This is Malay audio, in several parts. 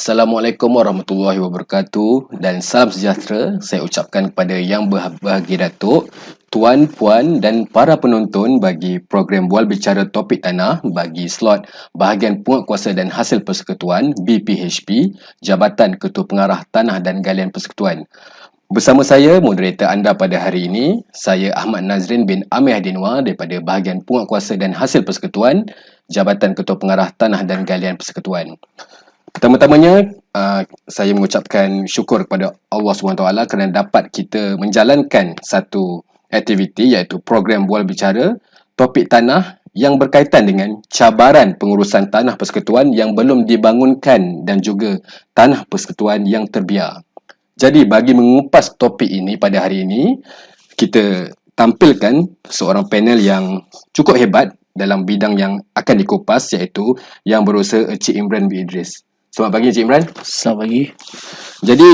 Assalamualaikum warahmatullahi wabarakatuh dan salam sejahtera saya ucapkan kepada yang berbahagia Datuk, Tuan, Puan dan para penonton bagi program Bual Bicara Topik Tanah bagi slot Bahagian Penguatkuasa dan Hasil Persekutuan BPHP, Jabatan Ketua Pengarah Tanah dan Galian Persekutuan. Bersama saya, moderator anda pada hari ini, saya Ahmad Nazrin bin Amir Hadinwar daripada Bahagian Penguatkuasa dan Hasil Persekutuan, Jabatan Ketua Pengarah Tanah dan Galian Persekutuan. Pertama-tamanya, saya mengucapkan syukur kepada Allah SWT kerana dapat kita menjalankan satu aktiviti iaitu program Bual Bicara Topik Tanah yang berkaitan dengan cabaran pengurusan tanah persekutuan yang belum dibangunkan dan juga tanah persekutuan yang terbiar. Jadi, bagi mengupas topik ini pada hari ini, kita tampilkan seorang panel yang cukup hebat dalam bidang yang akan dikupas iaitu yang berusaha Encik Imran bin Idris. Selamat pagi Encik Imran. Selamat pagi. Jadi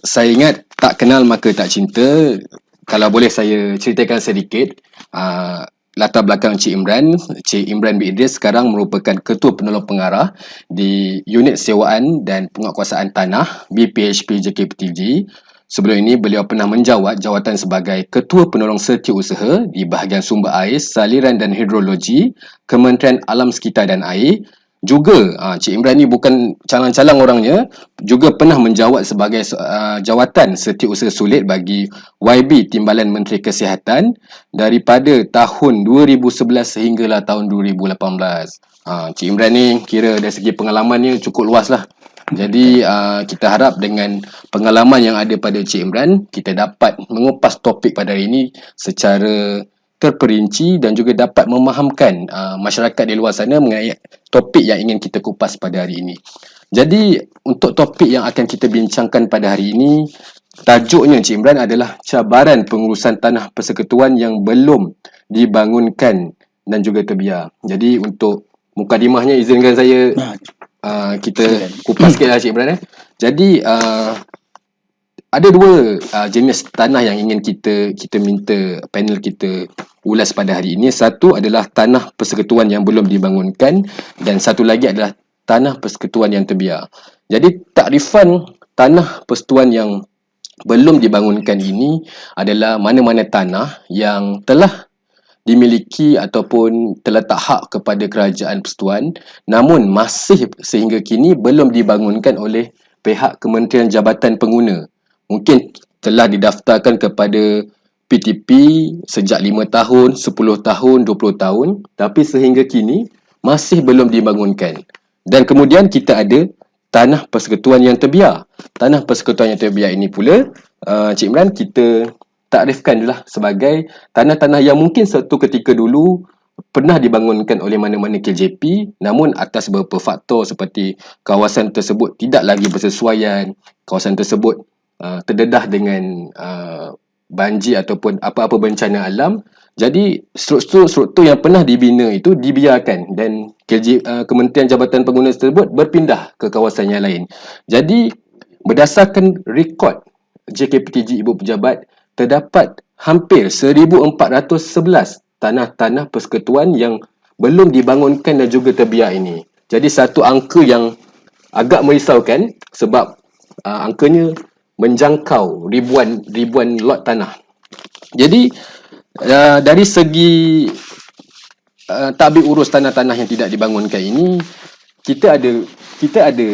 saya ingat tak kenal maka tak cinta. Kalau boleh saya ceritakan sedikit latar belakang Encik Imran. Encik Imran bin Idris sekarang merupakan Ketua Penolong Pengarah di Unit Sewaan dan Penguatkuasaan Tanah BPHP JKPTG. Sebelum ini beliau pernah menjawat jawatan sebagai Ketua Penolong Setiausaha di bahagian Sumber Air, Saliran dan Hidrologi, Kementerian Alam Sekitar dan Air. Juga Cik Imran ni bukan calang-calang orangnya, juga pernah menjawat sebagai jawatan Setiausaha Sulit bagi YB Timbalan Menteri Kesihatan daripada tahun 2011 sehinggalah tahun 2018. Cik Imran ni kira dari segi pengalamannya cukup luas lah. Jadi kita harap dengan pengalaman yang ada pada Cik Imran, kita dapat mengupas topik pada hari ini secara terperinci dan juga dapat memahamkan masyarakat di luar sana mengenai topik yang ingin kita kupas pada hari ini. Jadi untuk topik yang akan kita bincangkan pada hari ini, tajuknya Cik Imran adalah cabaran pengurusan tanah persekutuan yang belum dibangunkan dan juga terbiar. Jadi untuk mukadimahnya izinkan saya kita kupas sikit lah Cik Imran. Jadi ada dua jenis tanah yang ingin kita minta panel kita ulas pada hari ini. Satu adalah tanah persekutuan yang belum dibangunkan dan satu lagi adalah tanah persekutuan yang terbiar. Jadi takrifan tanah persekutuan yang belum dibangunkan ini adalah mana-mana tanah yang telah dimiliki ataupun terletak hak kepada kerajaan persekutuan namun masih sehingga kini belum dibangunkan oleh pihak Kementerian Jabatan Pengguna. Mungkin telah didaftarkan kepada PTP sejak 5 tahun, 10 tahun, 20 tahun tapi sehingga kini masih belum dibangunkan. Dan kemudian kita ada tanah persekutuan yang terbiar. Tanah persekutuan yang terbiar ini pula Cik Imran kita takrifkan lah sebagai tanah-tanah yang mungkin satu ketika dulu pernah dibangunkan oleh mana-mana KJP namun atas beberapa faktor seperti kawasan tersebut tidak lagi bersesuaian, kawasan tersebut terdedah dengan banjir ataupun apa-apa bencana alam. Jadi struktur yang pernah dibina itu dibiarkan dan Kementerian Jabatan Pengguna tersebut berpindah ke kawasan yang lain. Jadi berdasarkan rekod JKPTG Ibu Pejabat, terdapat hampir 1411 tanah-tanah persekutuan yang belum dibangunkan dan juga terbiar ini. Jadi satu angka yang agak merisaukan sebab angkanya menjangkau ribuan lot tanah. Jadi dari segi tadbir urus tanah-tanah yang tidak dibangunkan ini, kita ada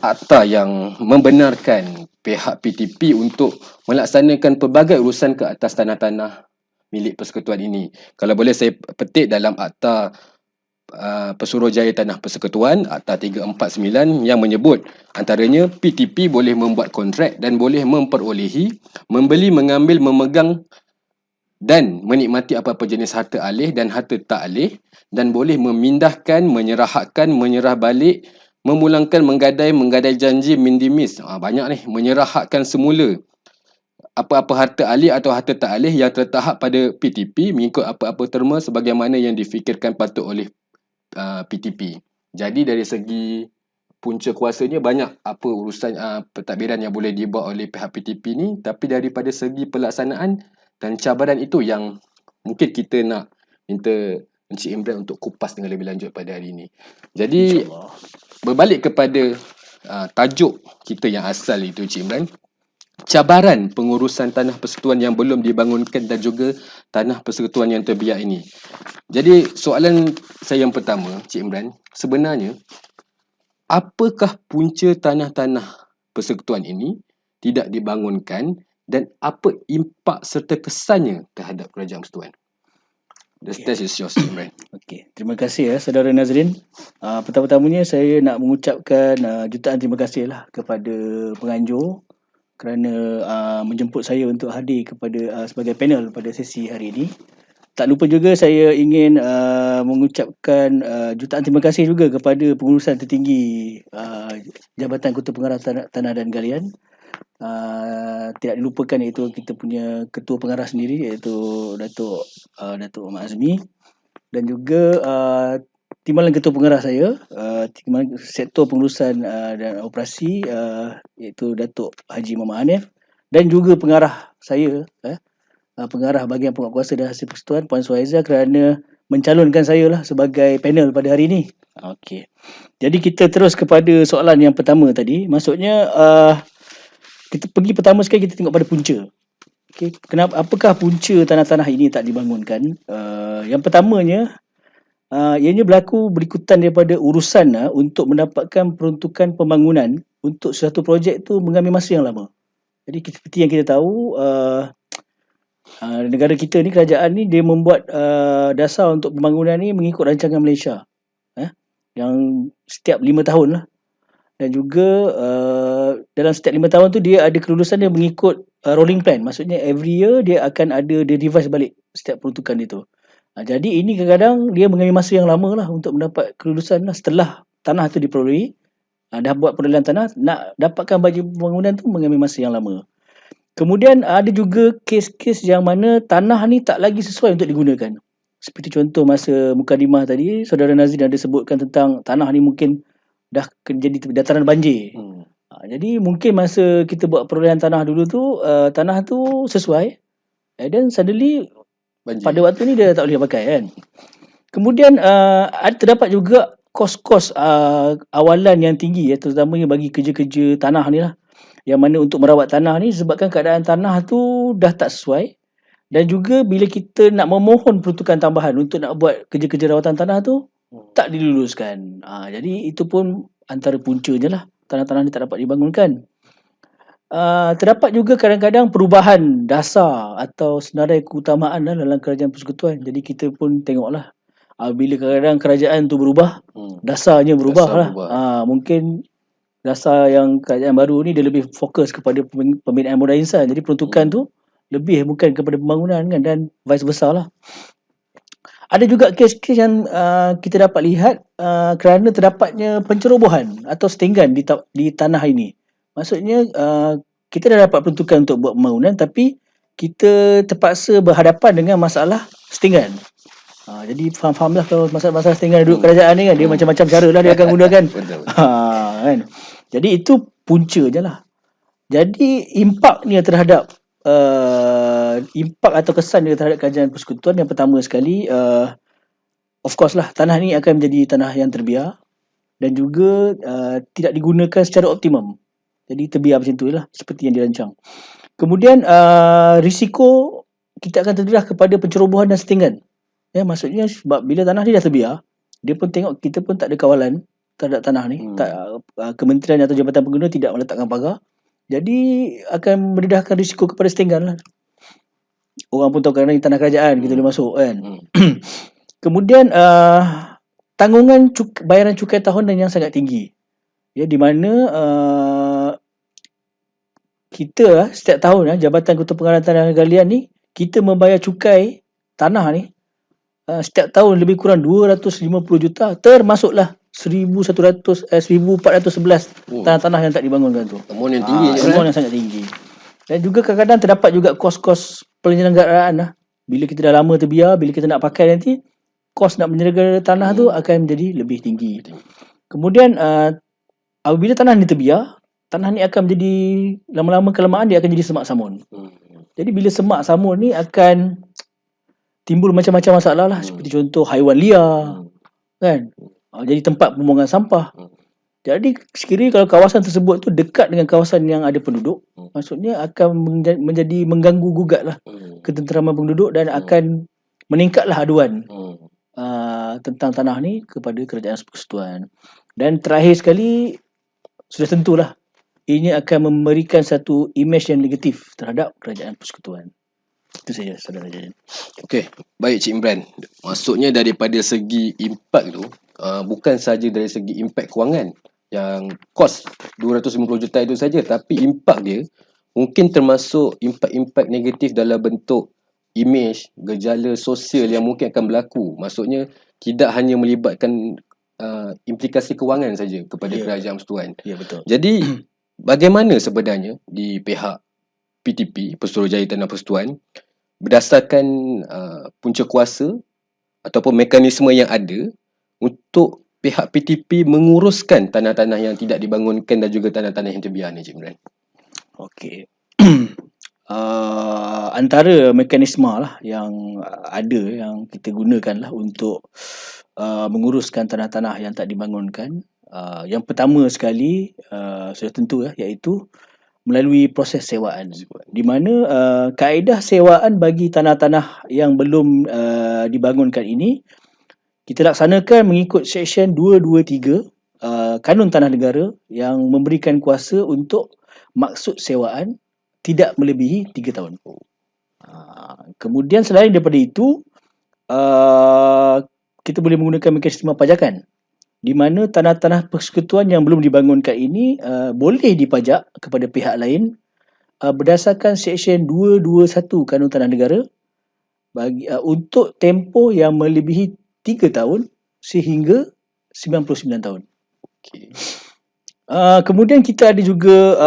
akta yang membenarkan pihak PTP untuk melaksanakan pelbagai urusan ke atas tanah-tanah milik persekutuan ini. Kalau boleh saya petik dalam akta Pesuruhjaya Tanah Persekutuan Akta 349 yang menyebut antaranya PTP boleh membuat kontrak dan boleh memperolehi, membeli, mengambil, memegang dan menikmati apa-apa jenis harta alih dan harta tak alih dan boleh memindahkan, menyerah balik, memulangkan, menggadai janji, mindimis. Banyak ni, menyerah hakkan semula apa-apa harta alih atau harta tak alih yang terletak hak pada PTP mengikut apa-apa terma sebagaimana yang difikirkan patut oleh PTP. Jadi dari segi punca kuasanya banyak apa urusan pentadbiran yang boleh dibuat oleh pihak PTP ni, tapi daripada segi pelaksanaan dan cabaran itu yang mungkin kita nak minta Encik Imran untuk kupas dengan lebih lanjut pada hari ini. Jadi berbalik kepada tajuk kita yang asal itu Cik Imran, cabaran pengurusan tanah persekutuan yang belum dibangunkan dan juga tanah persekutuan yang terbiak ini. Jadi soalan saya yang pertama Cik Imran, sebenarnya apakah punca tanah-tanah persekutuan ini tidak dibangunkan dan apa impak serta kesannya terhadap kerajaan persekutuan? The stage is yours, Cik Imran. Okey, terima kasih saudara Nazrin. Pertama-tamanya saya nak mengucapkan jutaan terima kasih lah kepada penganjur kerana menjemput saya untuk hadir kepada sebagai panel pada sesi hari ini. Tak lupa juga saya ingin mengucapkan jutaan terima kasih juga kepada pengurusan tertinggi Jabatan Ketua Pengarah Tanah dan Galian. Tidak dilupakan iaitu kita punya ketua pengarah sendiri iaitu Datuk Ahmad Azmi, dan juga timbalan ketua pengarah saya, timbalan sektor pengurusan dan operasi iaitu Datuk Haji Muhammad Hanif, dan juga pengarah saya, pengarah bahagian penguatkuasa dan hasil persekutuan Puan Suhaiza kerana mencalonkan saya lah sebagai panel pada hari ini. Okey. Jadi kita terus kepada soalan yang pertama tadi. Maksudnya kita pergi pertama sekali kita tengok pada punca. Okey, apakah punca tanah-tanah ini tak dibangunkan? Yang pertamanya ianya berlaku berikutan daripada urusan untuk mendapatkan peruntukan pembangunan untuk suatu projek tu mengambil masa yang lama. Jadi seperti yang kita tahu, negara kita ni, kerajaan ni dia membuat dasar untuk pembangunan ni mengikut rancangan Malaysia yang setiap 5 tahun lah. Dan juga dalam setiap 5 tahun tu dia ada kelulusan dia mengikut rolling plan. Maksudnya every year dia akan ada, dia revise balik setiap peruntukan itu. Jadi ini kadang-kadang dia mengambil masa yang lama lah untuk mendapat kelulusan lah. Setelah tanah tu diperolehi, dah buat perolehan tanah, nak dapatkan bajet pembangunan tu mengambil masa yang lama. Kemudian ada juga kes-kes yang mana tanah ni tak lagi sesuai untuk digunakan. Seperti contoh masa mukadimah tadi, Saudara Nazrin ada sebutkan tentang tanah ni mungkin dah jadi dataran banjir. Jadi mungkin masa kita buat perolehan tanah dulu tu, tanah tu sesuai, dan suddenly banjir. Pada waktu ni dia tak boleh pakai kan. Kemudian terdapat juga kos-kos awalan yang tinggi, terutamanya bagi kerja-kerja tanah ni lah. Yang mana untuk merawat tanah ni sebabkan keadaan tanah tu dah tak sesuai, dan juga bila kita nak memohon peruntukan tambahan untuk nak buat kerja-kerja rawatan tanah tu tak diluluskan. Jadi itu pun antara puncanya lah, tanah-tanah ni tak dapat dibangunkan. Terdapat juga kadang-kadang perubahan dasar atau senarai keutamaan lah dalam kerajaan persekutuan. Jadi kita pun tengoklah, bila kadang-kadang kerajaan tu berubah, dasarnya berubah lah. Mungkin dasar yang kerajaan baru ni dia lebih fokus kepada pembinaan modal insan. Jadi peruntukan tu lebih bukan kepada pembangunan kan, dan vice versa lah. Ada juga kes-kes yang kita dapat lihat kerana terdapatnya pencerobohan atau setinggan di tanah ini. Maksudnya kita dah dapat peruntukan untuk buat pembangunan, tapi kita terpaksa berhadapan dengan masalah setinggan. Jadi faham-fahamlah kalau masalah setinggan duduk kerajaan ni kan, dia macam-macam cara lah dia akan gunakan. Kan? Jadi itu punca je lah. Jadi impak ni terhadap impak atau kesan dia terhadap kerajaan persekutuan, yang pertama sekali, of course lah, tanah ni akan menjadi tanah yang terbiar dan juga tidak digunakan secara optimum. Jadi terbiar macam tu lah, seperti yang dirancang. Kemudian risiko kita akan terdedah kepada pencerobohan dan setinggan. Maksudnya sebab bila tanah ni dah terbiar, dia pun tengok kita pun tak ada kawalan terhadap tanah ni. Kementerian atau Jabatan Pengguna tidak meletakkan pagar. Jadi akan mendedahkan risiko kepada setinggan lah. Orang pun tahu kerana ini tanah kerajaan, kita boleh masuk kan. Kemudian tanggungan bayaran cukai tahunan yang sangat tinggi. Di mana kita setiap tahun Jabatan Ketua Pengarah Tanah dan Galian ni, kita membayar cukai tanah ni setiap tahun lebih kurang 250 juta, termasuklah 1411 tanah-tanah yang tak dibangunkan tu. Amount yang tinggi, amount yang sangat tinggi. Dan juga kadang-kadang terdapat juga kos-kos penyelenggaraan lah. Bila kita dah lama terbiar, bila kita nak pakai nanti, kos nak menyelenggara tanah tu akan menjadi lebih tinggi. Kemudian apabila tanah ni terbiar, tanah ni akan menjadi, lama-lama kelamaan dia akan jadi semak samun. Jadi bila semak samun ni akan timbul macam-macam masalah lah. Seperti contoh haiwan liar kan, jadi tempat pembuangan sampah. Jadi sekiranya kalau kawasan tersebut tu dekat dengan kawasan yang ada penduduk, maksudnya akan menjadi mengganggu gugatlah ketenteraman penduduk dan akan meningkatlah aduan tentang tanah ni kepada kerajaan persekutuan. Dan terakhir sekali, sudah tentulah ini akan memberikan satu imej yang negatif terhadap kerajaan persekutuan. Itu saja, saudara Jayan. Okey, baik Cik Imran. Maksudnya daripada segi impak tu, bukan saja dari segi impak kewangan yang kos 250 juta itu saja, tapi impak dia mungkin termasuk impak-impak negatif dalam bentuk imej, gejala sosial yang mungkin akan berlaku. Maksudnya tidak hanya melibatkan implikasi kewangan saja kepada kerajaan persekutuan. Ya, betul. Jadi bagaimana sebenarnya di pihak PTP, Pesuruhjaya Tanah Persekutuan, berdasarkan punca kuasa ataupun mekanisme yang ada untuk pihak PTP menguruskan tanah-tanah yang tidak dibangunkan dan juga tanah-tanah yang terbiar ni, Cik Imran? Okey. Antara mekanisme lah yang ada yang kita gunakan lah untuk menguruskan tanah-tanah yang tak dibangunkan. Yang pertama sekali sudah tentu iaitu melalui proses sewaan, di mana kaedah sewaan bagi tanah-tanah yang belum dibangunkan ini kita laksanakan mengikut Seksyen 223 Kanun Tanah Negara yang memberikan kuasa untuk maksud sewaan tidak melebihi 3 tahun. Kemudian selain daripada itu, kita boleh menggunakan mekanisme pajakan, di mana tanah-tanah persekutuan yang belum dibangunkan ini boleh dipajak kepada pihak lain berdasarkan Seksyen 221 Kanun Tanah Negara untuk tempoh yang melebihi 3 tahun sehingga 99 tahun. Okay. Kemudian kita ada juga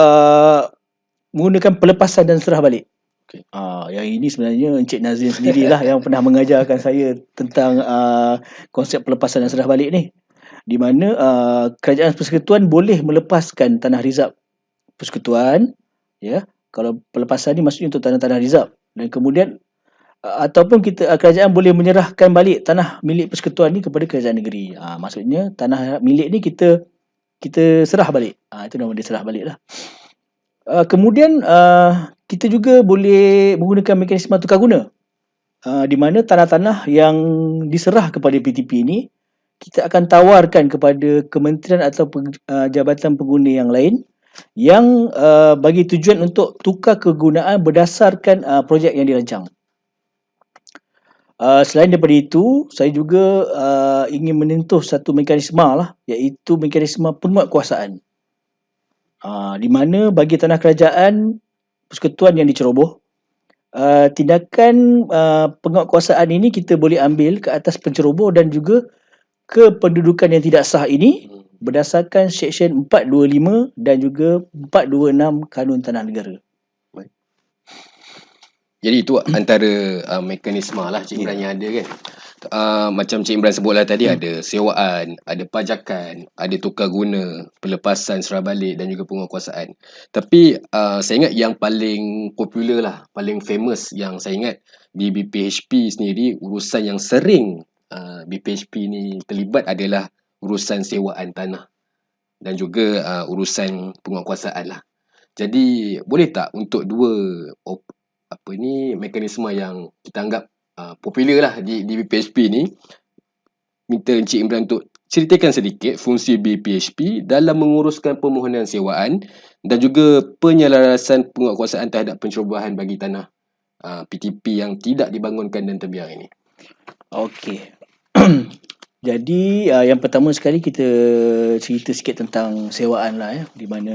menggunakan pelepasan dan serah balik. Okay. Yang ini sebenarnya Encik Nazrin sendirilah yang pernah mengajarkan saya tentang konsep pelepasan dan serah balik ni, di mana kerajaan persekutuan boleh melepaskan tanah rizab persekutuan, ya. Kalau pelepasan ni maksudnya untuk tanah-tanah rizab, dan kemudian ataupun kerajaan boleh menyerahkan balik tanah milik persekutuan ni kepada kerajaan negeri. Maksudnya tanah milik ni kita serah balik. Itu nama dia, serah balik lah. Kemudian kita juga boleh menggunakan mekanisme tukar guna, di mana tanah-tanah yang diserah kepada PTP ni kita akan tawarkan kepada kementerian atau jabatan pengguna yang lain yang bagi tujuan untuk tukar kegunaan berdasarkan projek yang dirancang. Selain daripada itu, saya juga ingin menyentuh satu mekanisme lah, iaitu mekanisme penguatkuasaan. Di mana bagi tanah kerajaan persekutuan yang diceroboh, tindakan penguatkuasaan ini kita boleh ambil ke atas penceroboh dan juga kependudukan yang tidak sah ini berdasarkan Seksyen 425 dan juga 426 Kanun Tanah Negara. Jadi itu antara mekanisme lah Cik Imran yang ada kan. Macam Cik Imran sebutlah tadi, ada sewaan, ada pajakan, ada tukar guna, pelepasan, serah balik dan juga penguatkuasaan. Tapi saya ingat yang paling popular lah, paling famous yang saya ingat di BPHP sendiri, urusan yang sering BPHP ni terlibat adalah urusan sewaan tanah dan juga urusan penguatkuasaan lah. Jadi boleh tak untuk dua mekanisme yang kita anggap popular lah di BPHP ni, minta Encik Imran untuk ceritakan sedikit fungsi BPHP dalam menguruskan permohonan sewaan dan juga penyelarasan penguatkuasaan terhadap pencerobohan bagi tanah PTP yang tidak dibangunkan dan terbiar ini. Okey. Jadi yang pertama sekali kita cerita sikit tentang sewaan lah, di mana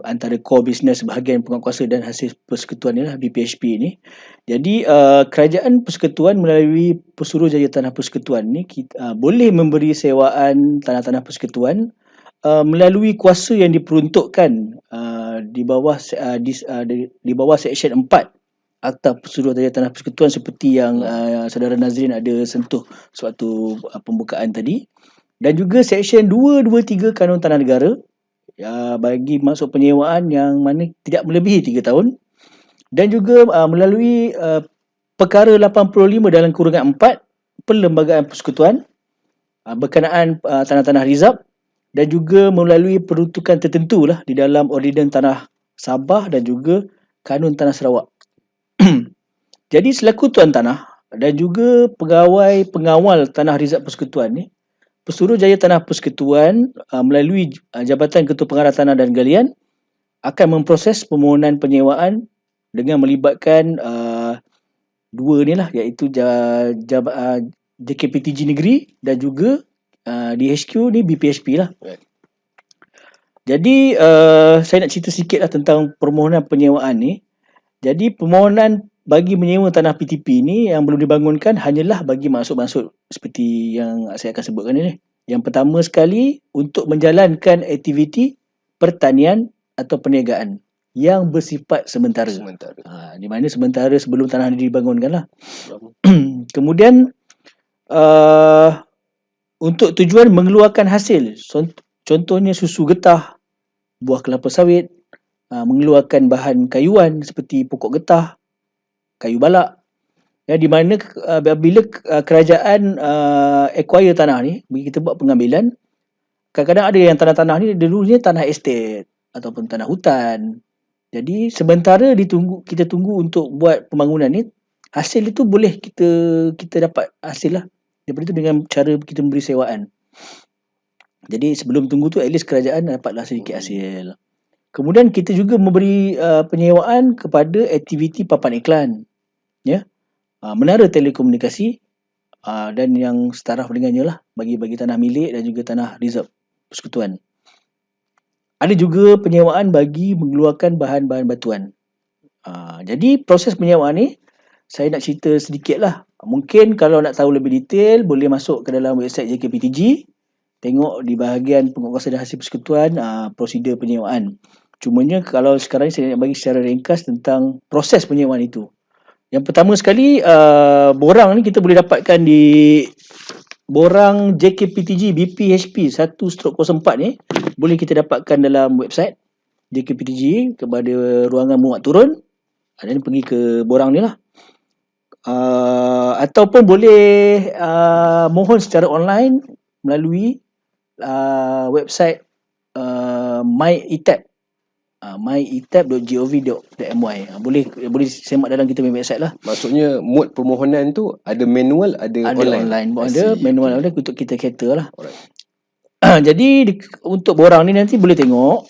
antara core business bahagian penguatkuasa dan hasil persekutuan ni lah, BPHP ni. Jadi kerajaan persekutuan melalui Pesuruhjaya Tanah Persekutuan ni boleh memberi sewaan tanah-tanah persekutuan melalui kuasa yang diperuntukkan di bawah Seksyen 4 Akta Pesuruhjaya Tanah Persekutuan, seperti yang saudara Nazrin ada sentuh sewaktu pembukaan tadi, dan juga Seksyen 223 Kanun Tanah Negara bagi maksud penyewaan yang mana tidak melebihi 3 tahun, dan juga melalui perkara 85 dalam kurungan 4 Perlembagaan Persekutuan berkenaan tanah-tanah rizab, dan juga melalui peruntukan tertentu lah di dalam Ordinans Tanah Sabah dan juga Kanun Tanah Sarawak. Jadi selaku tuan tanah dan juga pegawai pengawal Tanah Rizab Persekutuan ni, Pesuruhjaya Tanah Persekutuan melalui Jabatan Ketua Pengarah Tanah dan Galian akan memproses permohonan penyewaan dengan melibatkan dua ni lah, iaitu JKPTG Negeri dan juga DHQ ni BPHP lah. Jadi saya nak cerita sikit lah tentang permohonan penyewaan ni. Jadi permohonan bagi menyewa tanah PTP ni yang belum dibangunkan hanyalah bagi maksud-maksud seperti yang saya akan sebutkan ni. Yang pertama sekali, untuk menjalankan aktiviti pertanian atau perniagaan yang bersifat sementara. Di mana sementara sebelum tanah ni dibangunkan lah. Kemudian untuk tujuan mengeluarkan hasil, contohnya susu getah, buah kelapa sawit, mengeluarkan bahan kayuan seperti pokok getah, kayu balak. Ya, di mana bila kerajaan acquire tanah ni, kita buat pengambilan, kadang-kadang ada yang tanah-tanah ni dulunya tanah estate ataupun tanah hutan. Jadi sementara kita tunggu untuk buat pembangunan ni, hasil itu boleh kita dapat hasil lah. Daripada itu dengan cara kita memberi sewaan. Jadi sebelum tunggu tu at least kerajaan dapatlah sedikit hasil. Kemudian kita juga memberi penyewaan kepada aktiviti papan iklan, ya, menara telekomunikasi dan yang setaraf dengannya lah, bagi tanah milik dan juga tanah reserve persekutuan. Ada juga penyewaan bagi mengeluarkan bahan-bahan batuan. Jadi proses penyewaan ni saya nak cerita sedikit lah. Mungkin kalau nak tahu lebih detail, boleh masuk ke dalam website JKPTG, tengok di bahagian penguatkuasaan dan hasil persekutuan prosedur penyewaan. Cumanya kalau sekarang saya nak bagi secara ringkas tentang proses penyewaan itu. Yang pertama sekali, borang ni kita boleh dapatkan di borang JKPTG BPHP 1/04 ni, boleh kita dapatkan dalam website JKPTG kepada ruangan muat turun, dan pergi ke borang ni lah. Ataupun boleh mohon secara online melalui website MyETAB, myetab.gov.my. Boleh semak dalam kita punya website lah. Maksudnya mod permohonan tu ada manual, ada online. Ada manual, ada untuk kita cater lah. Jadi untuk borang ni nanti boleh tengok.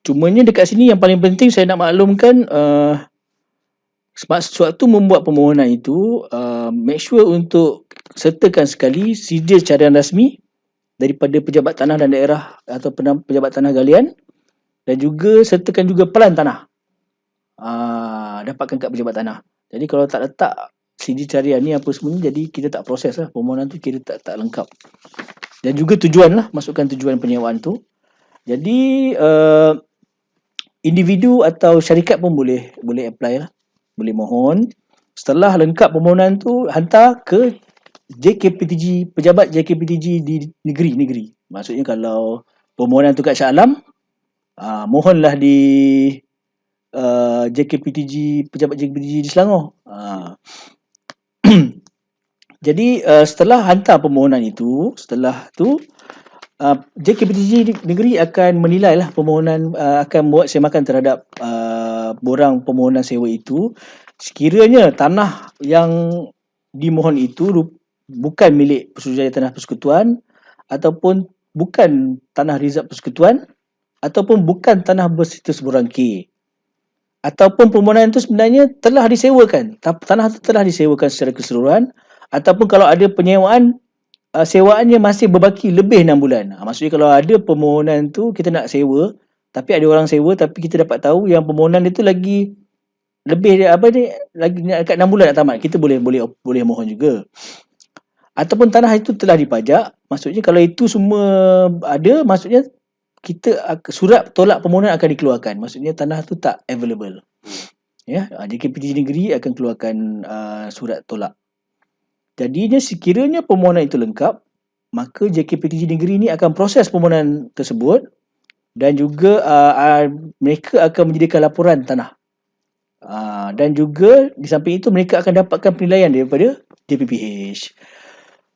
Cumanya dekat sini yang paling penting saya nak maklumkan, sewaktu membuat permohonan itu, make sure untuk sertakan sekali sidil carian rasmi daripada pejabat tanah dan daerah atau pejabat tanah galian, dan juga sertakan juga pelan tanah. Dapatkan kat pejabat tanah. Jadi kalau tak letak sidil carian ni apa semuanya, jadi kita tak proses lah permohonan tu, kita tak lengkap. Dan juga tujuan lah, masukkan tujuan penyewaan tu. Jadi individu atau syarikat pun boleh apply lah, boleh mohon. Setelah lengkap permohonan tu, hantar ke JKPTG, pejabat JKPTG di negeri. Maksudnya kalau permohonan tu kat Shah Alam, mohonlah di pejabat JKPTG di Selangor. Jadi setelah hantar permohonan itu, setelah tu JKPTG negeri akan menilai lah permohonan, akan buat semakan terhadap borang permohonan sewa itu. Sekiranya tanah yang dimohon itu bukan milik Pesuruhjaya Tanah Persekutuan, ataupun bukan tanah rizab persekutuan, ataupun bukan tanah berstatus borang K, ataupun permohonan itu sebenarnya telah disewakan, tanah itu telah disewakan secara keseluruhan, ataupun kalau ada penyewaan, sewaannya masih berbaki lebih 6 bulan. Maksudnya kalau ada permohonan tu kita nak sewa, tapi ada orang sewa, tapi kita dapat tahu yang permohonan itu lagi lebih lagi dekat 6 bulan nak tamat, kita boleh mohon juga. Ataupun tanah itu telah dipajak, maksudnya kalau itu semua ada, maksudnya surat tolak permohonan akan dikeluarkan. Maksudnya tanah tu tak available. Ya, JKPTG negeri akan keluarkan surat tolak. Jadinya sekiranya permohonan itu lengkap, maka JKPTG negeri ini akan proses permohonan tersebut, dan juga mereka akan menyediakan laporan tanah. Dan juga di samping itu mereka akan dapatkan penilaian daripada JPPH.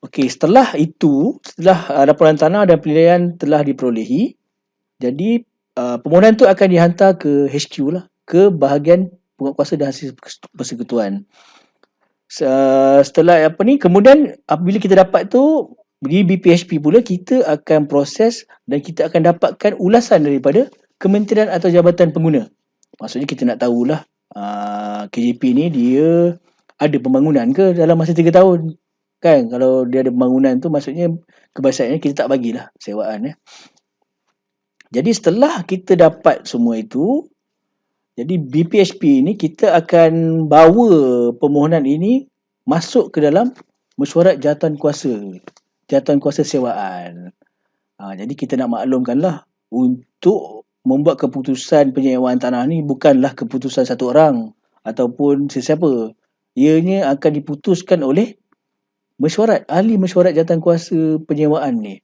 Okey, setelah itu, setelah laporan tanah dan penilaian telah diperolehi, jadi permohonan tu akan dihantar ke HQ lah, ke bahagian penguatkuasa dan hasil persekutuan. Setelah apa ni, kemudian apabila kita dapat tu, di BPHP pula kita akan proses dan kita akan dapatkan ulasan daripada kementerian atau jabatan pengguna. Maksudnya kita nak tahulah KJP ni dia ada pembangunan ke dalam masa 3 tahun. Kan, kalau dia ada pembangunan tu maksudnya kebiasaannya kita tak bagilah sewaan. Jadi setelah kita dapat semua itu, jadi BPHP ni kita akan bawa permohonan ini masuk ke dalam mesyuarat jawatankuasa sewaan. Jadi kita nak maklumkanlah, untuk membuat keputusan penyewaan tanah ni bukanlah keputusan satu orang ataupun sesiapa. Ianya akan diputuskan oleh ahli mesyuarat jawatankuasa penyewaan ni.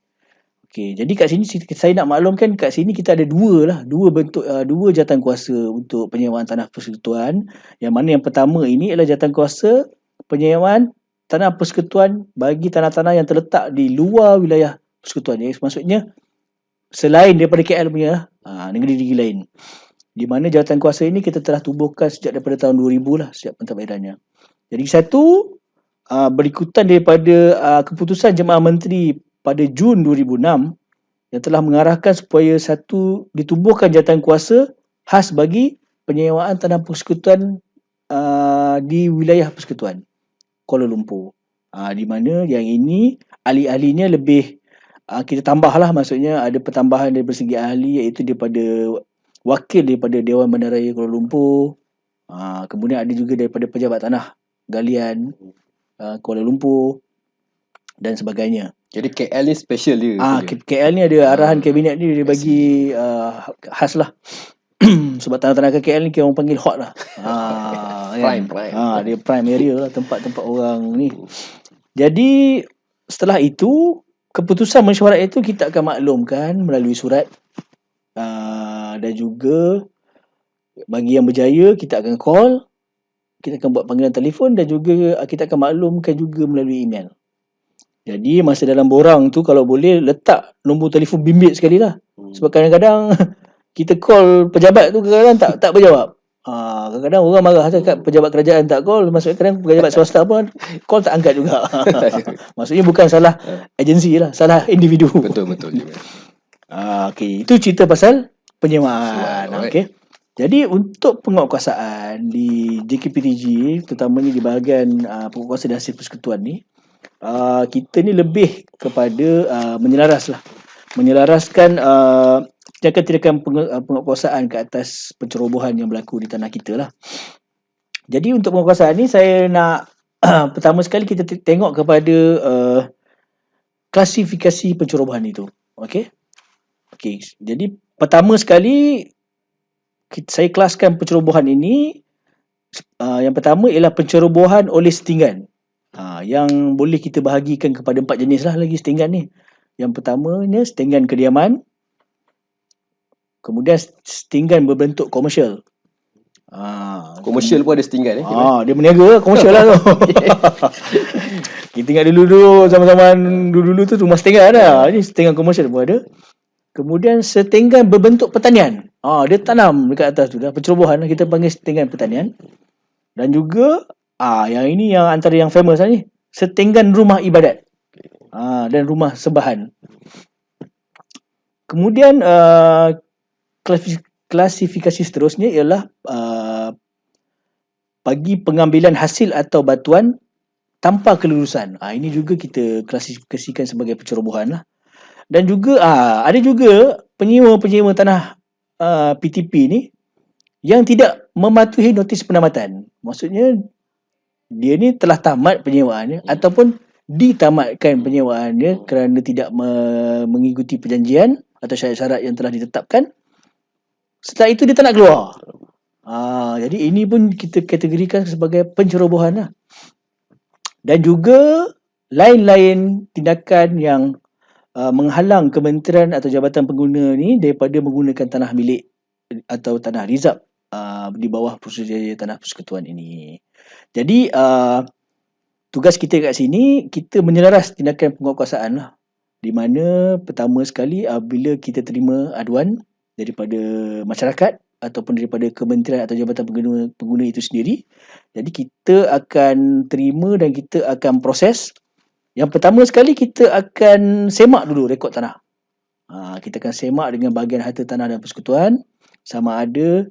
Okey, jadi kat sini saya nak maklumkan, kat sini kita ada dua bentuk, dua jawatankuasa untuk penyewaan tanah persekutuan. Yang mana yang pertama ini adalah jawatankuasa penyewaan tanah persekutuan bagi tanah-tanah yang terletak di luar wilayah persekutuan. Maksudnya selain daripada KL punya negeri-negeri lain. Di mana jawatankuasa ini kita telah tubuhkan sejak daripada tahun 2000 lah, sejak pentadbirannya. Jadi satu, berikutan daripada keputusan Jemaah Menteri pada Jun 2006 yang telah mengarahkan supaya ditubuhkan jawatankuasa khas bagi penyewaan tanah persekutuan di wilayah persekutuan Kuala Lumpur. Di mana yang ini ahli-ahlinya lebih kita tambahlah, maksudnya ada pertambahan dari segi ahli, iaitu wakil daripada Dewan Bandaraya Kuala Lumpur. Kemudian ada juga daripada pejabat tanah galian Kuala Lumpur dan sebagainya. Jadi KL ni special dia. KL ni ada arahan kabinet ni dia bagi khas lah. Sebab tanah-tanah KL ni kita orang panggil hot lah. Prime. Dia prime area lah, tempat-tempat orang ni. Jadi setelah itu, keputusan mesyuarat itu kita akan maklumkan melalui surat, dan juga bagi yang berjaya kita akan call, kita akan buat panggilan telefon, dan juga kita akan maklumkan juga melalui email. Jadi masa dalam borang tu, kalau boleh letak nombor telefon bimbit sekali lah. Sebab kadang-kadang kita call pejabat tu kadang-kadang tak berjawab. Kadang-kadang orang marah cakap pejabat kerajaan tak call, maksudnya kadang pejabat swasta pun call tak angkat juga. Maksudnya bukan salah agensi lah, salah individu. Betul juga. Okey, itu cerita pasal penyewaan. Okey. Jadi untuk penguatkuasaan di JKPTG, terutamanya di bahagian penguatkuasaan dan hasil persekutuan ni, kita ni lebih kepada menyelaraskan tindakan-tindakan penguatkuasaan ke atas pencerobohan yang berlaku di tanah kita lah. Jadi untuk penguatkuasaan ni saya nak pertama sekali kita tengok kepada klasifikasi pencerobohan itu. Okey. Jadi pertama sekali saya kelaskan pencerobohan ini. Yang pertama ialah pencerobohan oleh setinggan. Yang boleh kita bahagikan kepada 4 jenis lah lagi setinggan ni. Yang pertamanya setinggan kediaman. Kemudian setinggan berbentuk komersial. Komersial pun ada setinggan dia berniaga komersial lah tu. Kita ingat dulu zaman-zaman dulu tu rumah setinggan ada. Ni setinggan komersial pun ada. Kemudian setinggan berbentuk pertanian. Dia tanam dekat atas tu dah. Pencerobohan kita panggil setinggan pertanian. Dan juga yang ini yang antara yang famous lah ni, setinggan rumah ibadat. Dan rumah sembahan. Kemudian klasifikasi seterusnya ialah bagi pengambilan hasil atau batuan tanpa kelulusan. Ini juga kita klasifikasikan sebagai pencerobohan lah. Dan juga ada juga penyewa-penyewa tanah PTP ni yang tidak mematuhi notis penamatan. Maksudnya dia ni telah tamat penyewaannya ataupun ditamatkan penyewaannya kerana tidak mengikuti perjanjian atau syarat-syarat yang telah ditetapkan. Setelah itu dia tak nak keluar. Jadi ini pun kita kategorikan sebagai pencerobohan lah. Dan juga lain-lain tindakan yang menghalang kementerian atau jabatan pengguna ni daripada menggunakan tanah milik atau tanah rizab di bawah Pusurujaya Tanah Persekutuan ini. Jadi tugas kita kat sini, kita menyelaras tindakan penguatkuasaan lah. Di mana pertama sekali bila kita terima aduan daripada masyarakat ataupun daripada kementerian atau jabatan pengguna itu sendiri, jadi kita akan terima dan kita akan proses. Yang pertama sekali kita akan semak dulu rekod tanah. Kita akan semak dengan bahagian harta tanah dan persekutuan, sama ada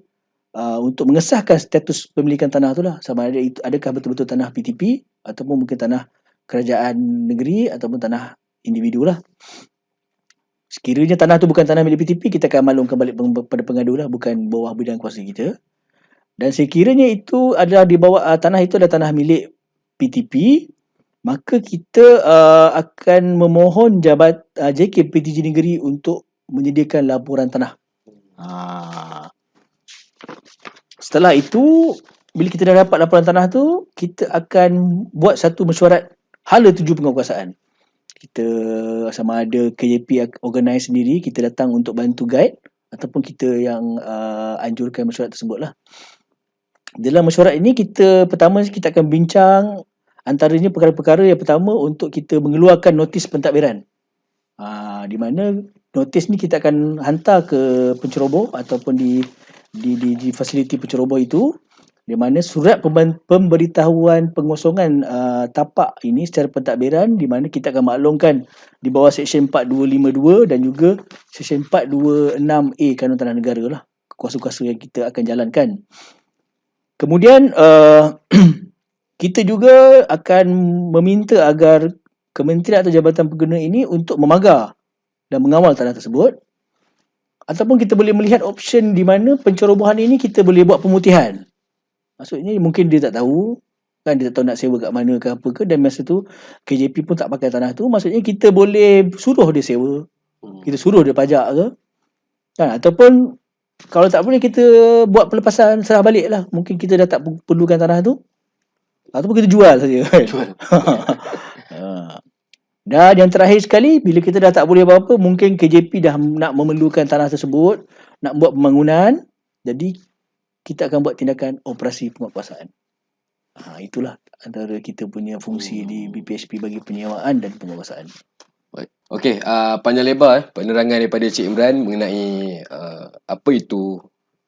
untuk mengesahkan status pemilikan tanah tu lah, sama ada itu adakah betul-betul tanah PTP ataupun mungkin tanah kerajaan negeri ataupun tanah individu lah. Sekiranya tanah tu bukan tanah milik PTP, kita akan maklumkan balik pada pengadu lah, bukan bawah bidang kuasa kita. Dan sekiranya itu adalah di bawah tanah itu adalah tanah milik PTP, maka kita akan memohon JKPTJ negeri untuk menyediakan laporan tanah. Setelah itu, bila kita dah dapat laporan tanah tu, kita akan buat satu mesyuarat hala tuju penguatkuasaan. Kita sama ada KJP organize sendiri, kita datang untuk bantu guide, ataupun kita yang anjurkan mesyuarat tersebut lah. Dalam mesyuarat ini, pertama kita akan bincang antaranya perkara-perkara yang pertama untuk kita mengeluarkan notis pentadbiran. Di mana notis ni kita akan hantar ke penceroboh ataupun di fasiliti penceroboh itu, di mana surat pemberitahuan pengosongan tapak ini secara pentadbiran, di mana kita akan maklumkan di bawah Seksyen 4252 dan juga Seksyen 426A Kanun Tanah Negara lah, kuasa-kuasa yang kita akan jalankan. Kemudian kita juga akan meminta agar kementerian atau jabatan pengguna ini untuk memagar dan mengawal tanah tersebut. Ataupun kita boleh melihat option di mana pencerobohan ini kita boleh buat pemutihan. Maksudnya mungkin dia tak tahu, kan dia tak tahu nak sewa kat mana ke apa ke, dan masa tu KJP pun tak pakai tanah tu, maksudnya kita boleh suruh dia sewa, kita suruh dia pajak ke, kan? Ataupun kalau tak boleh kita buat pelepasan serah balik lah, mungkin kita dah tak perlukan tanah tu, ataupun kita jual saja. Dan yang terakhir sekali, bila kita dah tak boleh apa-apa, mungkin KJP dah nak memerlukan tanah tersebut, nak buat pembangunan, jadi kita akan buat tindakan operasi penguatkuasaan. Itulah antara kita punya fungsi di BPHP bagi penyewaan dan penguatkuasaan. Okey, panjang lebar penerangan daripada Cik Imran mengenai apa itu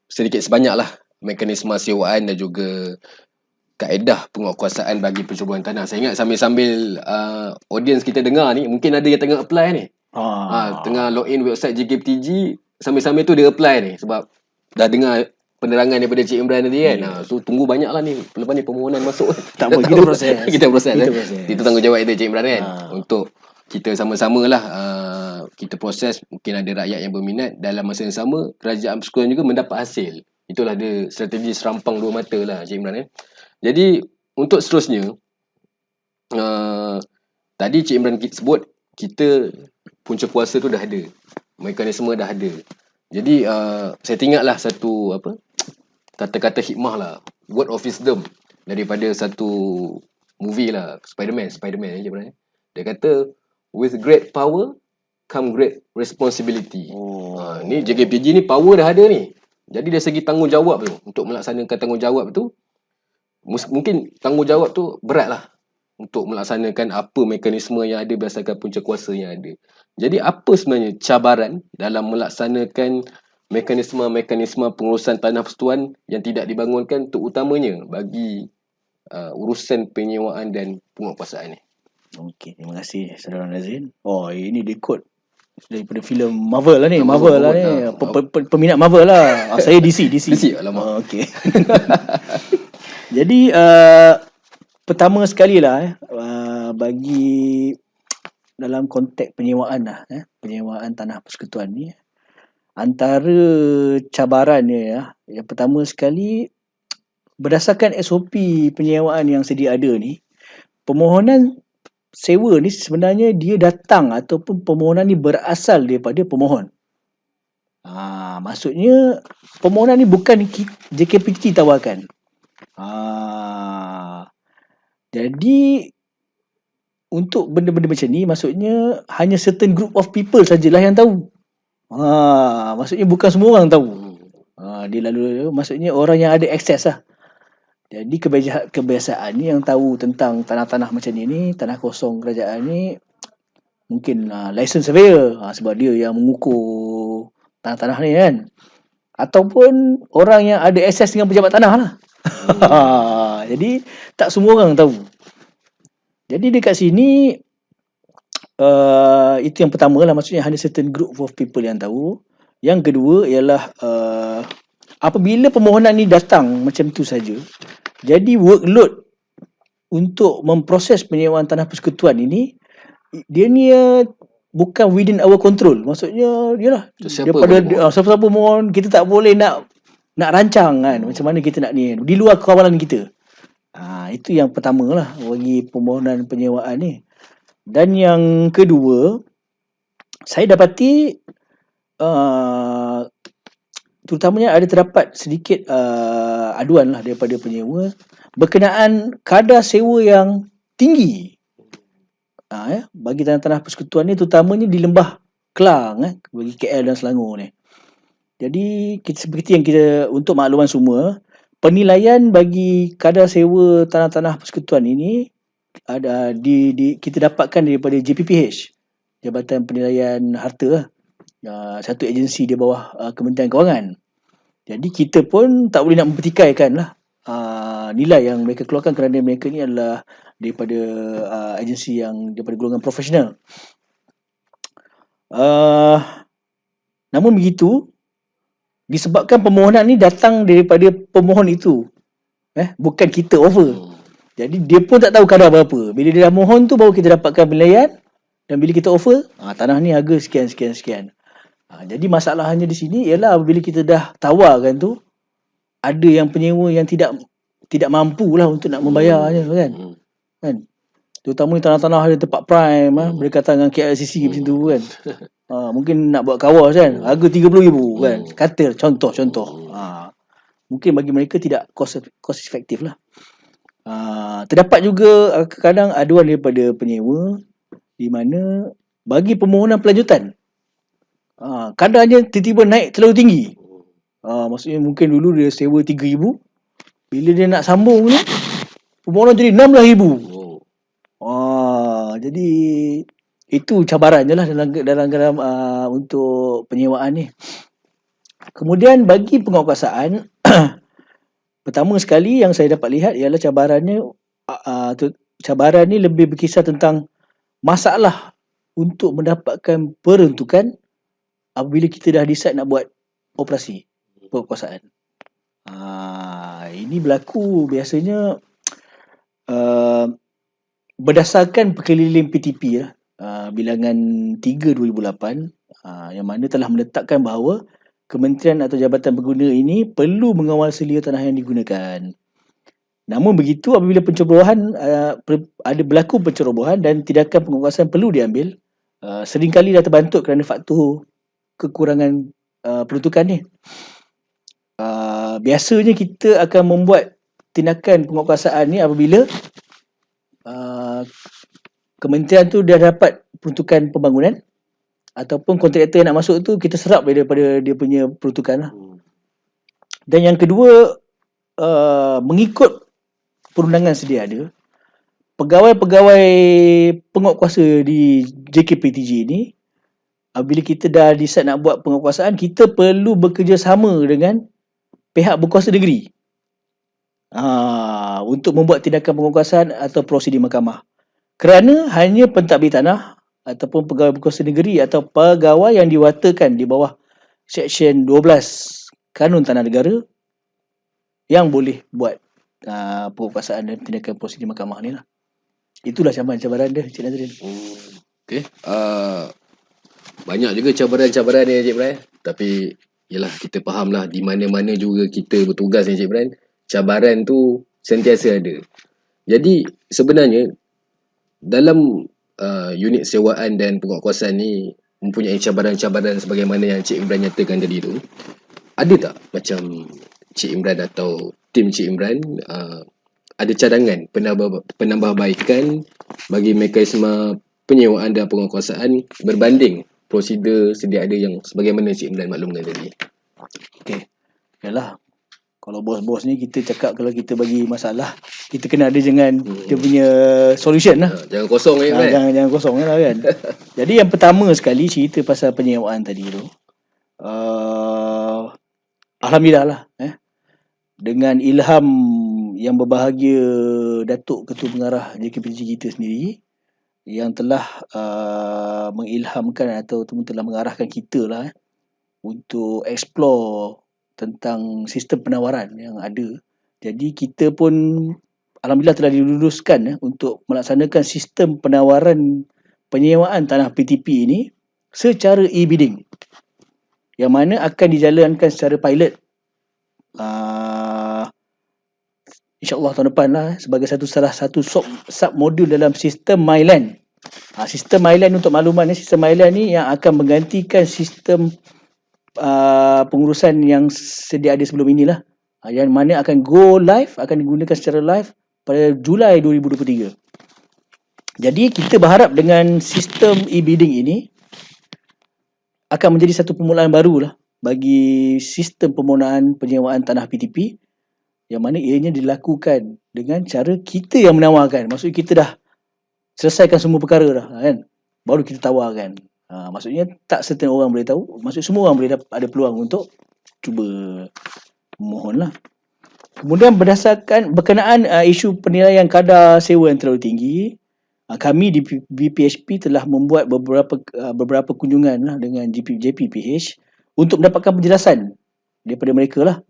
sedikit sebanyak lah mekanisme sewaan dan juga kaedah penguatkuasaan bagi pencerobohan tanah. Saya ingat sambil-sambil audience kita dengar ni, mungkin ada yang tengah apply ni. Tengah login website JKPTJ, sambil-sambil tu dia apply ni sebab dah dengar penerangan daripada Cik Imran tadi kan. So tunggu banyak lah ni, lepas ni permohonan masuk. Tak apa, kita proses. Kita proses. Itu tanggungjawab kita Cik Imran kan. Untuk kita sama-sama lah kita proses. Mungkin ada rakyat yang berminat, dalam masa yang sama kerajaan persekutuan juga mendapat hasil. Itulah dia strategi serampang dua mata lah Cik Imran kan. Jadi untuk seterusnya, tadi Cik Imran sebut kita punca kuasa tu dah ada, mekanisme dah ada. Jadi saya teringatlah satu kata-kata hikmah lah, word of wisdom daripada satu movie lah, Spiderman Cik Imran. Dia kata, with great power come great responsibility. Ni JKPTJ ni power dah ada ni. Jadi dari segi tanggungjawab tu, untuk melaksanakan tanggungjawab tu, mungkin tanggungjawab tu berat lah untuk melaksanakan apa mekanisme yang ada berdasarkan punca kuasa yang ada. Jadi apa sebenarnya cabaran dalam melaksanakan mekanisme pengurusan tanah persekutuan yang tidak dibangunkan, terutamanya bagi urusan penyewaan dan penguatkuasaan ni? Okey, terima kasih Saudara Nazrin. Ini dekod daripada filem Marvel lah ni. Marvel lah ni. Peminat Marvel lah. Saya DC. Alamak. Okey. Jadi pertama sekali lah bagi dalam konteks penyewaan lah, penyewaan tanah persekutuan ni, antara cabarannya yang pertama sekali, berdasarkan SOP penyewaan yang sedia ada ni, permohonan sewa ni sebenarnya dia datang ataupun permohonan ni berasal daripada pemohon. Maksudnya permohonan ni bukan JKPTJ tawarkan. Jadi untuk benda-benda macam ni, maksudnya hanya certain group of people sajalah yang tahu. Maksudnya bukan semua orang tahu. Dia lalu, maksudnya orang yang ada akses lah. Jadi kebiasaan ni yang tahu tentang tanah-tanah macam ni, tanah kosong kerajaan ni, mungkin license surveyor, sebab dia yang mengukur tanah-tanah ni kan. Ataupun orang yang ada akses dengan pejabat tanah lah. Jadi tak semua orang tahu. Jadi dekat sini itu yang pertama lah, maksudnya hanya certain group of people yang tahu. Yang kedua ialah apabila permohonan ni datang macam tu saja, jadi workload untuk memproses penyewaan tanah persekutuan ini, dia ni bukan within our control. Maksudnya yalah, daripada siapa-siapa mohon, kita tak boleh nak rancang kan macam mana kita nak ni, di luar kawalan kita. Itu yang pertama lah bagi permohonan penyewaan ni. Dan yang kedua, saya dapati terutamanya ada terdapat sedikit aduan lah daripada penyewa berkenaan kadar sewa yang tinggi bagi tanah-tanah persekutuan ni, terutamanya di Lembah Kelang bagi KL dan Selangor ni. Jadi seperti yang kita, untuk makluman semua, penilaian bagi kadar sewa tanah-tanah persekutuan ini ada kita dapatkan daripada JPPH, Jabatan Penilaian Harta, satu agensi di bawah Kementerian Kewangan. Jadi kita pun tak boleh nak mempertikaikan lah nilai yang mereka keluarkan, kerana mereka ni adalah daripada agensi yang daripada golongan profesional. Namun begitu, disebabkan permohonan ni datang daripada pemohon itu, bukan kita offer. Jadi dia pun tak tahu kadar berapa. Bila dia dah mohon tu, baru kita dapatkan penilaian. Dan bila kita offer, tanah ni harga sekian. Jadi masalahnya di sini ialah apabila kita dah tawarkan tu, ada yang penyewa yang tidak mampu lah untuk nak membayarnya kan. Terutama tanah-tanah ada tempat prime, berdekatan dengan KLCC macam tu kan. Mungkin nak buat kawas kan, harga RM30,000 kan, kata contoh. Mungkin bagi mereka tidak cost effective lah. Terdapat juga kadang aduan daripada penyewa di mana bagi permohonan pelanjutan, kadarnya tiba-tiba naik terlalu tinggi. Maksudnya mungkin dulu dia sewa RM3,000, bila dia nak sambung ni, permohonan jadi RM16,000. Jadi itu cabaran je lah dalam untuk penyewaan ni. Kemudian bagi penguatkuasaan, pertama sekali yang saya dapat lihat ialah cabaran ni lebih berkisar tentang masalah untuk mendapatkan peruntukan apabila kita dah decide nak buat operasi penguatkuasaan. Ini berlaku biasanya berdasarkan perkeliling PTP lah, bilangan 3 2008, yang mana telah meletakkan bahawa kementerian atau jabatan berguna ini perlu mengawal selia tanah yang digunakan. Namun begitu, apabila pencerobohan ada berlaku pencerobohan dan tindakan penguatkuasaan perlu diambil, seringkali dah terbantuk kerana faktor kekurangan peruntukan ni. Biasanya kita akan membuat tindakan penguatkuasaan ni apabila kementerian tu dah dapat peruntukan pembangunan, ataupun kontraktor yang nak masuk tu kita serap daripada dia punya peruntukan lah. Dan yang kedua, mengikut perundangan sedia ada, pegawai-pegawai penguatkuasa di JKPTJ ni, apabila kita dah decide nak buat penguatkuasaan, kita perlu bekerjasama dengan pihak berkuasa negeri untuk membuat tindakan penguatkuasaan atau prosedur mahkamah. Kerana hanya pentadbir tanah ataupun pegawai berkuasa negeri atau pegawai yang diwatakan di bawah Seksyen 12 Kanun Tanah Negara yang boleh buat penguatkuasaan dan tindakan prosedur mahkamah ni lah. Itulah cabaran dia, Cik Nazrin. Okay. Banyak juga cabaran-cabaran ni, Cik Bran. Tapi yelah, kita faham lah di mana-mana juga kita bertugas ni, Cik Bran, cabaran tu sentiasa ada. Jadi sebenarnya dalam unit sewaan dan penguatkuasaan ni mempunyai cabaran-cabaran sebagaimana yang Cik Imran nyatakan tadi tu. Ada tak macam Cik Imran atau tim Cik Imran ada cadangan penambahbaikan bagi mekanisme penyewaan dan penguatkuasaan berbanding prosedur sedia ada yang sebagaimana Cik Imran maklumkan tadi? Okey. Yalah, Kalau bos-bos ni kita cakap kalau kita bagi masalah, kita kena ada jangan dia punya solution lah. Jangan kosong kan. Jangan kosong lah kan. Jadi yang pertama sekali cerita pasal penyewaan tadi tu. Alhamdulillah lah dengan ilham yang berbahagia Datuk Ketua Pengarah JKPTG kita sendiri yang telah mengilhamkan atau telah mengarahkan kita lah untuk explore tentang sistem penawaran yang ada. Jadi kita pun alhamdulillah telah diluluskan untuk melaksanakan sistem penawaran penyewaan tanah PTP ini secara e-bidding, yang mana akan dijalankan secara pilot InsyaAllah tahun depan lah sebagai salah satu sub-modul dalam sistem MyLand. Sistem MyLand untuk makluman ni, sistem MyLand ni yang akan menggantikan sistem pengurusan yang sedia ada sebelum inilah, yang mana akan go live, akan digunakan secara live pada Julai 2023. Jadi kita berharap dengan sistem e-bidding ini akan menjadi satu permulaan baru lah bagi sistem permohonan penyewaan tanah PTP, yang mana ianya dilakukan dengan cara kita yang menawarkan. Maksudnya kita dah selesaikan semua perkara dah kan, baru kita tawarkan. Maksudnya tak certain orang boleh tahu, maksudnya semua orang boleh ada peluang untuk cuba mohon lah. Kemudian berkenaan isu penilaian kadar sewa yang terlalu tinggi, kami di BPHP telah membuat beberapa kunjungan lah dengan JPPH untuk mendapatkan penjelasan daripada mereka lah.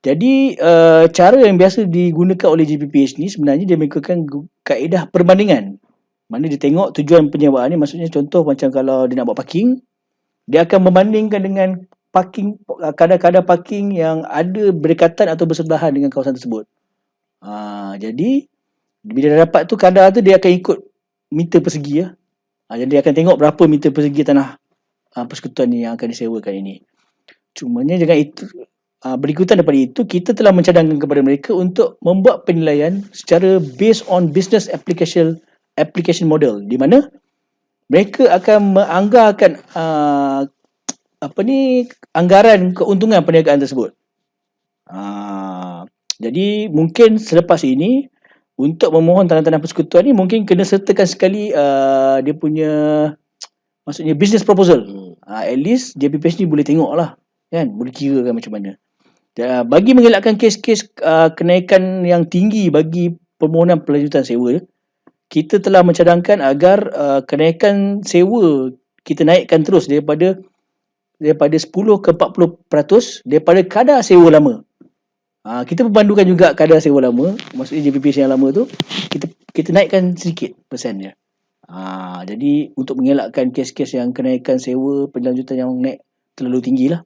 Jadi cara yang biasa digunakan oleh JPPH ni sebenarnya dia menggunakan kaedah perbandingan. Mana dia tengok tujuan penyewaan ni, maksudnya contoh macam kalau dia nak buat parking, dia akan membandingkan dengan parking, kadar-kadar parking yang ada berdekatan atau bersebelahan dengan kawasan tersebut. Jadi bila dia dapat tu kadar tu, dia akan ikut meter persegi lah. Jadi dia akan tengok berapa meter persegi tanah persekutuan ni yang akan disewakan ini. Cumanya dengan itu, berikutan daripada itu, kita telah mencadangkan kepada mereka untuk membuat penilaian secara based on business application model, di mana mereka akan menganggarkan anggaran keuntungan perniagaan tersebut. Jadi mungkin selepas ini untuk memohon tanah-tanah persekutuan ni mungkin kena sertakan sekali dia punya maksudnya business proposal. At least JPPH ni boleh tengok lah kan, boleh kira kan macam mana. Bagi mengelakkan kes-kes kenaikan yang tinggi bagi permohonan pelanjutan sewa, kita telah mencadangkan agar kenaikan sewa kita naikkan terus daripada 10 ke 40% daripada kadar sewa lama. Kita berpandukan juga kadar sewa lama, maksudnya JPPH yang lama tu kita naikkan sedikit persennya. Jadi untuk mengelakkan kes-kes yang kenaikan sewa pelanjutan yang naik terlalu tinggi lah.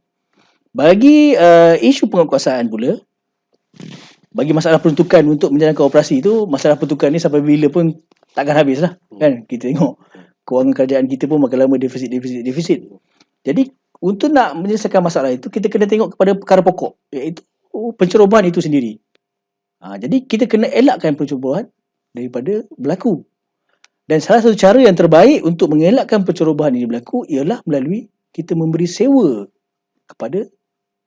Bagi isu penguatkuasaan pula, bagi masalah peruntukan untuk menjalankan operasi tu, masalah peruntukan ni sampai bila pun takkan habis lah kan. Kita tengok kewangan kerajaan kita pun makin lama defisit. Jadi untuk nak menyelesaikan masalah itu, kita kena tengok kepada perkara pokok, iaitu pencerobohan itu sendiri. Jadi kita kena elakkan pencerobohan daripada berlaku. Dan salah satu cara yang terbaik untuk mengelakkan pencerobohan ini berlaku ialah melalui kita memberi sewa kepada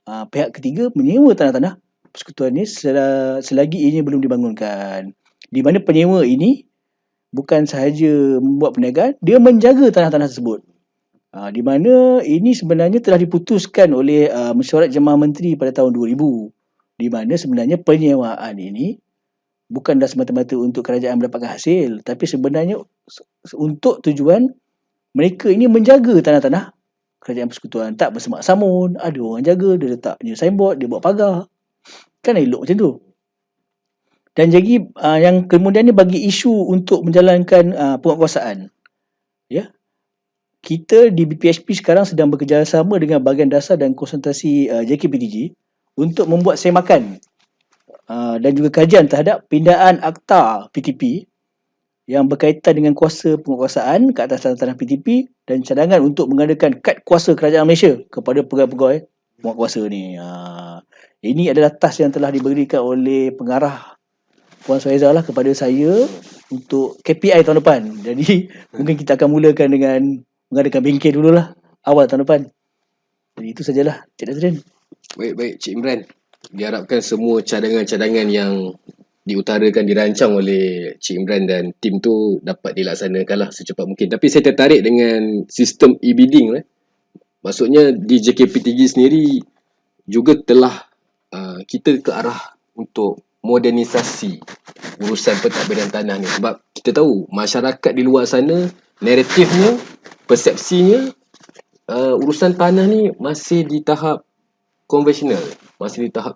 pihak ketiga menyewa tanah-tanah persekutuan ini selagi ianya belum dibangunkan. Di mana penyewa ini bukan sahaja membuat perniagaan, dia menjaga tanah-tanah tersebut. Di mana ini sebenarnya telah diputuskan oleh Mesyuarat Jemaah Menteri pada tahun 2000. Di mana sebenarnya penyewaan ini bukanlah semata-mata untuk kerajaan mendapatkan hasil, tapi sebenarnya untuk tujuan mereka ini menjaga tanah-tanah kerajaan persekutuan. Tak bersemak samun, ada orang jaga, dia letaknya signboard, dia buat pagar. Kan elok macam tu. Dan jadi yang kemudian ni bagi isu untuk menjalankan penguatkuasaan. Ya. Kita di BPHP sekarang sedang bekerjasama dengan Bahagian Dasar dan Konsultasi JKPTG untuk membuat semakan dan juga kajian terhadap pindaan akta PTP yang berkaitan dengan kuasa penguatkuasaan ke atas tanah PTP dan cadangan untuk mengadakan kad kuasa kerajaan Malaysia kepada pegawai-pegawai penguatkuasa ni. Ini adalah task yang telah diberikan oleh pengarah Puan Suhaizah lah kepada saya untuk KPI tahun depan. Jadi mungkin kita akan mulakan dengan mengadakan bengkel dululah awal tahun depan. Jadi itu sajalah Cik Nazrin. Baik Cik Imran. diharapkan semua cadangan-cadangan yang diutarakan, dirancang oleh Cik Imran dan tim tu dapat dilaksanakan lah secepat mungkin. Tapi saya tertarik dengan sistem e-bidding Maksudnya di JKPTG sendiri juga telah kita ke arah untuk modernisasi urusan pentadbiran tanah ni. Sebab kita tahu masyarakat di luar sana, naratifnya, persepsinya, urusan tanah ni masih di tahap konvensional, masih di tahap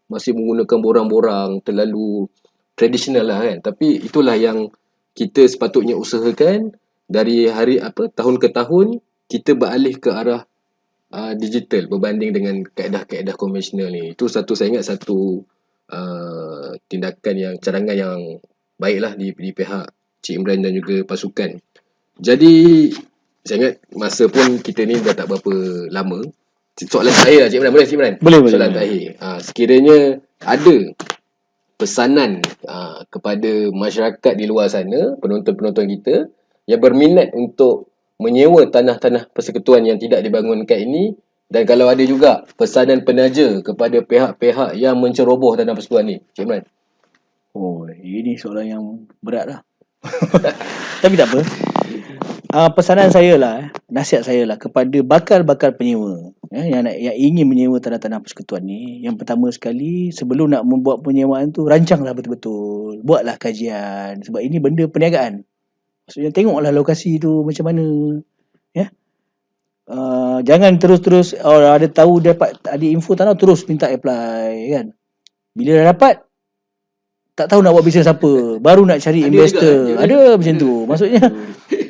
masih menggunakan borang-borang, terlalu tradisional lah kan. Tapi itulah yang kita sepatutnya usahakan dari tahun ke tahun kita beralih ke arah digital berbanding dengan kaedah-kaedah konvensional ni. Itu saya ingat satu tindakan yang cadangan yang baiklah di pihak Cik Imran dan juga pasukan. Jadi saya ingat masa pun kita ni dah tak berapa lama. Soalan terakhir lah Cik Imran. Boleh Cik Imran? Boleh. Soalan terakhir. Sekiranya ada pesanan kepada masyarakat di luar sana, penonton-penonton kita yang berminat untuk menyewa tanah-tanah persekutuan yang tidak dibangunkan ini, dan kalau ada juga pesanan penaja kepada pihak-pihak yang menceroboh tanah persekutuan ni, Cik Imran. Oh, ini soalan yang berat lah. Tapi tak apa. Pesanan saya lah, nasihat saya lah kepada bakal-bakal penyewa yang ingin menyewa tanah-tanah persekutuan ni. Yang pertama sekali, sebelum nak membuat penyewaan tu, rancanglah betul-betul, buatlah kajian, sebab ini benda perniagaan. Maksudnya tengoklah lokasi tu macam mana, ya. Jangan terus-terus ada tahu ada info tanah terus minta apply kan. Bila dah dapat, tak tahu nak buat bisnes apa, baru nak cari investor. Ada macam tu. Maksudnya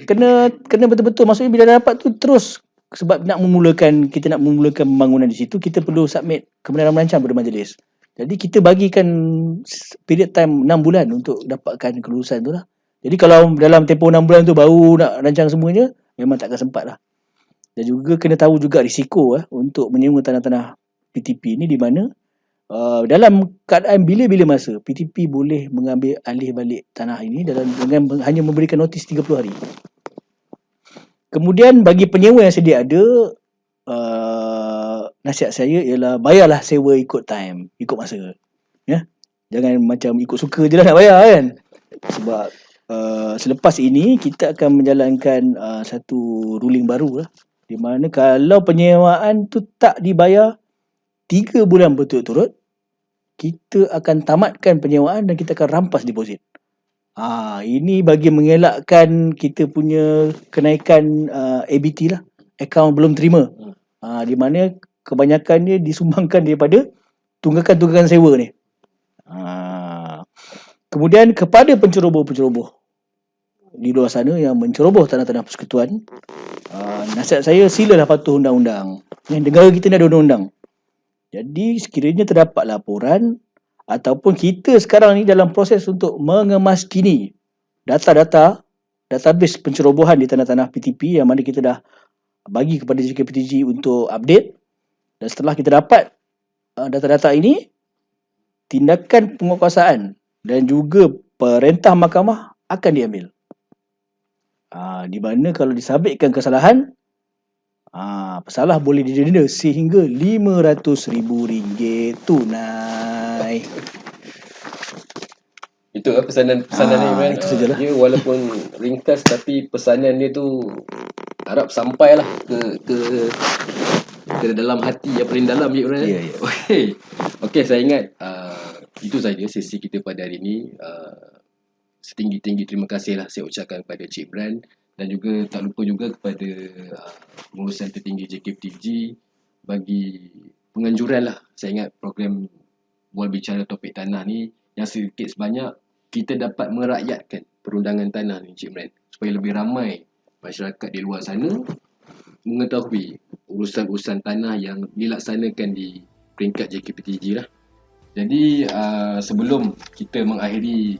kena betul-betul. Maksudnya bila dah dapat tu terus, sebab kita nak memulakan pembangunan di situ, kita perlu submit kebenaran merancang pada majlis. Jadi kita bagikan period time 6 bulan untuk dapatkan kelulusan tu lah. Jadi kalau dalam tempoh 6 bulan tu baru nak rancang semuanya, memang takkan sempat lah. Dan juga kena tahu juga risiko untuk menyewa tanah-tanah PTP ni, di mana dalam keadaan bila-bila masa PTP boleh mengambil alih balik tanah ini dengan hanya memberikan notis 30 hari. Kemudian bagi penyewa yang sedia ada, nasihat saya ialah bayarlah sewa ikut time, ikut masa. Ya? Jangan macam ikut suka je lah nak bayar kan. Sebab selepas ini kita akan menjalankan satu ruling baru lah, di mana kalau penyewaan tu tak dibayar 3 bulan berturut-turut, kita akan tamatkan penyewaan dan kita akan rampas deposit. Ini bagi mengelakkan kita punya kenaikan ABT lah, akaun belum terima. Di mana kebanyakannya disumbangkan daripada tunggakan-tunggakan sewa ni. Kemudian kepada penceroboh-penceroboh di luar sana yang menceroboh tanah-tanah persekutuan, nasihat saya, silalah patuh undang-undang. Negara kita ni ada undang-undang. Jadi sekiranya terdapat laporan ataupun kita sekarang ni dalam proses untuk mengemaskini database pencerobohan di tanah-tanah PTP yang mana kita dah bagi kepada JKPTG untuk update, dan setelah kita dapat data-data ini, tindakan penguatkuasaan dan juga perintah mahkamah akan diambil. Di mana kalau disabitkan kesalahan, pesalah boleh didenda sehingga RM500,000 tunai. Itu pesanan ni Imran. Itu sajalah. Dia walaupun ringkas tapi pesanan dia tu harap sampailah ke dalam hati yang paling dalam Imran. Ya. Okey, saya ingat itu saja sesi kita pada hari ini. Setinggi-tinggi terima kasihlah saya ucapkan kepada Cik Imran, dan juga tak lupa juga kepada pengurusan tertinggi JKPTG bagi penganjuran lah. Saya ingat program Bual Bicara Topik Tanah ni yang sedikit sebanyak kita dapat merakyatkan perundangan tanah ni Cik Imran, supaya lebih ramai masyarakat di luar sana mengetahui urusan-urusan tanah yang dilaksanakan di peringkat JKPTG lah. Jadi sebelum kita mengakhiri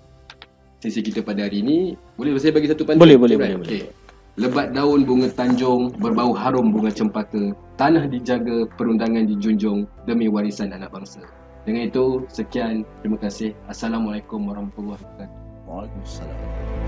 sesi kita pada hari ini, boleh saya bagi satu pantun? Boleh. Okay. Lebat daun bunga tanjung, berbau harum bunga cempaka, tanah dijaga, perundangan dijunjung demi warisan anak bangsa. Dengan itu, sekian, terima kasih. Assalamualaikum warahmatullahi wabarakatuh. Waalaikumsalam.